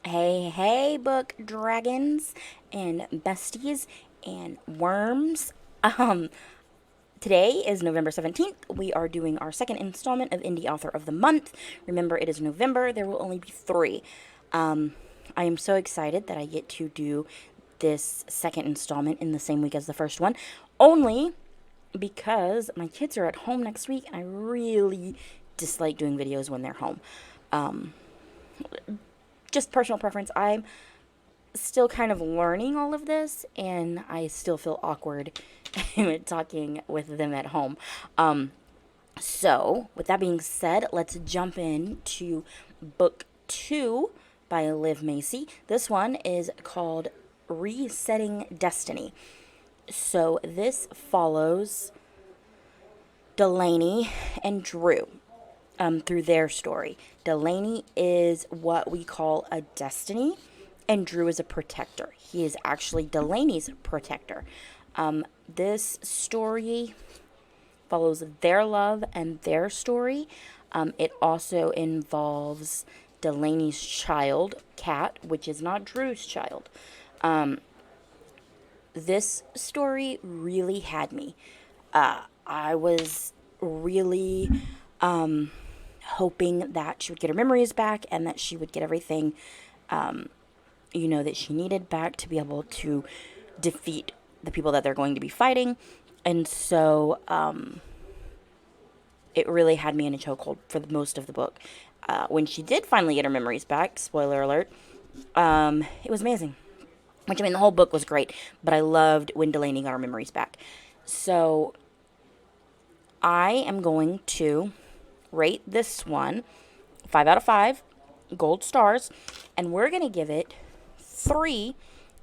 Hey, book dragons and besties and worms. Um, Today is November 17th. We are doing our second installment of Indie Author of the Month. Remember, it is November. There will only be three. Um, I am so excited that I get to do this second installment in the same week as the first one, only because my kids are at home next week and I really dislike doing videos when they're home. Just personal preference. I'm still kind of learning all of this, and I still feel awkward talking with them at home. So, with that being said, let's jump into book two by Liv Macy. This one is called Resetting Destiny. So, this follows Delaney and Drew through their story. Delaney is what we call a destiny, and Drew is a protector. He is actually Delaney's protector. This story follows their love and their story. It also involves Delaney's child, Kat, which is not Drew's child. This story really had me. I was really hoping that she would get her memories back and that she would get everything, that she needed back to be able to defeat the people that they're going to be fighting. And so it really had me in a chokehold for the most of the book. When she did finally get her memories back, spoiler alert, it was amazing. Which, I mean, the whole book was great, but I loved when Delaney got her memories back. So I am going to rate this one 5 out of 5 gold stars, and we're going to give it 3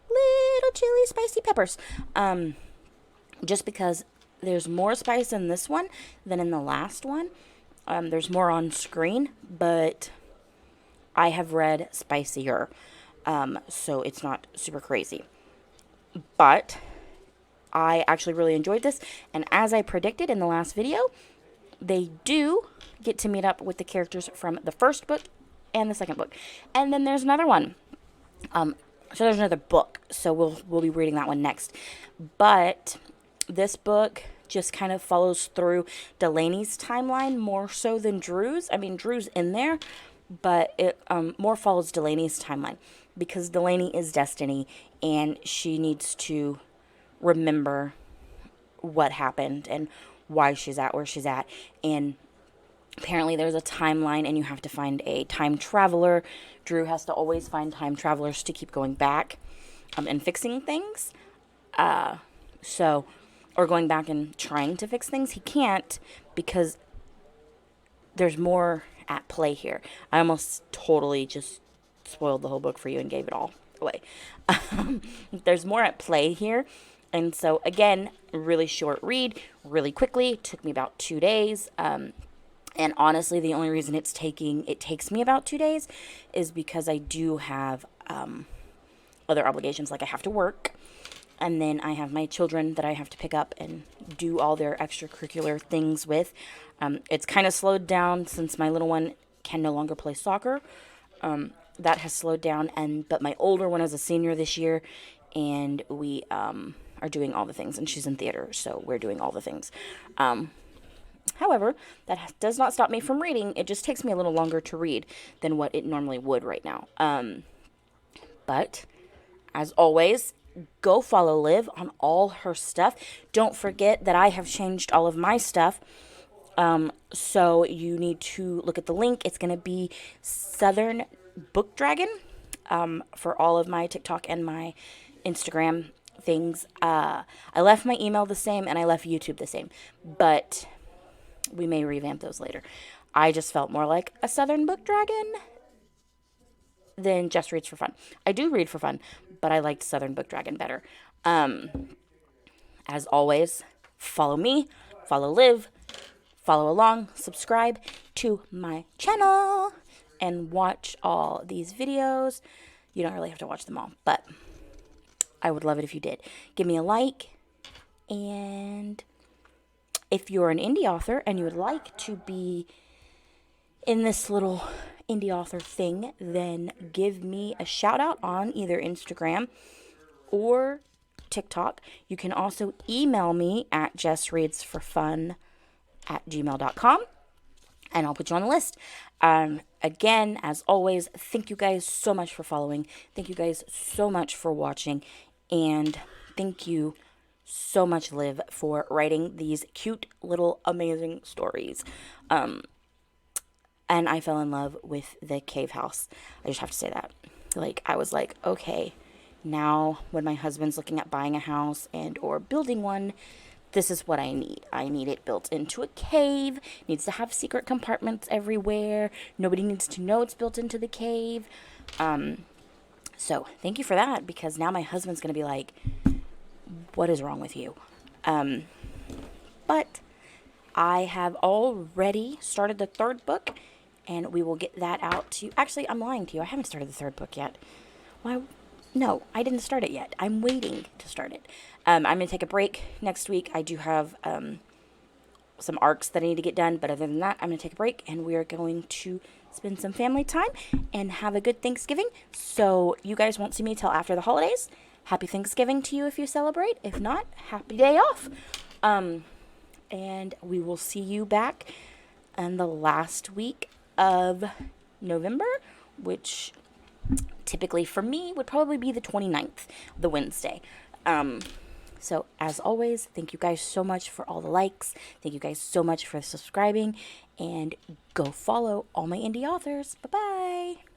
little chili spicy peppers. Just because there's more spice in this one than in the last one. There's more on screen, but I have read spicier, so it's not super crazy. But I actually really enjoyed this, and as I predicted in the last video, they do get to meet up with the characters from the first book and the second book. And then there's another one. So there's another book, so we'll be reading that one next. But this book just kind of follows through Delaney's timeline more so than Drew's. I mean, Drew's in there, but it more follows Delaney's timeline because Delaney is Destiny, and she needs to remember what happened and why she's at where she's at. And apparently there's a timeline and you have to find a time traveler. Drew has to always find time travelers to keep going back and fixing things. Or going back and trying to fix things. He can't because there's more at play here. I almost totally just spoiled the whole book for you and gave it all away. There's more at play here. And so, again, really short read, really quickly. It took me about 2 days. And honestly, the only reason it takes me about 2 days is because I do have other obligations. Like I have to work, and then I have my children that I have to pick up and do all their extracurricular things with. It's kind of slowed down since my little one can no longer play soccer. That has slowed down, but my older one is a senior this year, and we are doing all the things, and she's in theater, so we're doing all the things. However, that does not stop me from reading. It just takes me a little longer to read than what it normally would right now. But, as always, go follow Liv on all her stuff. Don't forget that I have changed all of my stuff. So you need to look at the link. It's going to be Southern Book Dragon for all of my TikTok and my Instagram things. I left my email the same and I left YouTube the same, but we may revamp those later. I just felt more like a Southern Book Dragon than just reads for fun. I do read for fun, but I liked Southern Book Dragon better. As always, follow me, follow Liv, follow along, subscribe to my channel, and watch all these videos. You don't really have to watch them all, but I would love it if you did. Give me a like, and if you're an indie author and you would like to be in this little indie author thing, then give me a shout out on either Instagram or TikTok. You can also email me at jessreadsforfun@gmail.com, and I'll put you on the list. Again, as always, thank you guys so much for following. Thank you guys so much for watching. And thank you so much, Liv, for writing these cute little amazing stories. And I fell in love with the cave house. I just have to say that. Like, I was like, okay, now when my husband's looking at buying a house and or building one, this is what I need. I need it built into a cave. It needs to have secret compartments everywhere. Nobody needs to know it's built into the cave. So thank you for that, because now my husband's going to be like, what is wrong with you? But I have already started the third book, and we will get that out to you. Actually, I'm lying to you. I haven't started the third book yet. Why? No, I didn't start it yet. I'm waiting to start it. I'm going to take a break next week. I do have some arcs that I need to get done, but other than that, I'm going to take a break, and we are going to spend some family time and have a good Thanksgiving. So you guys won't see me till after the holidays. Happy Thanksgiving to you if you celebrate. If not, happy day off. And we will see you back in the last week of November, which typically for me would probably be the 29th, the Wednesday. So as always, thank you guys so much for all the likes. Thank you guys so much for subscribing, and go follow all my indie authors. Bye-bye.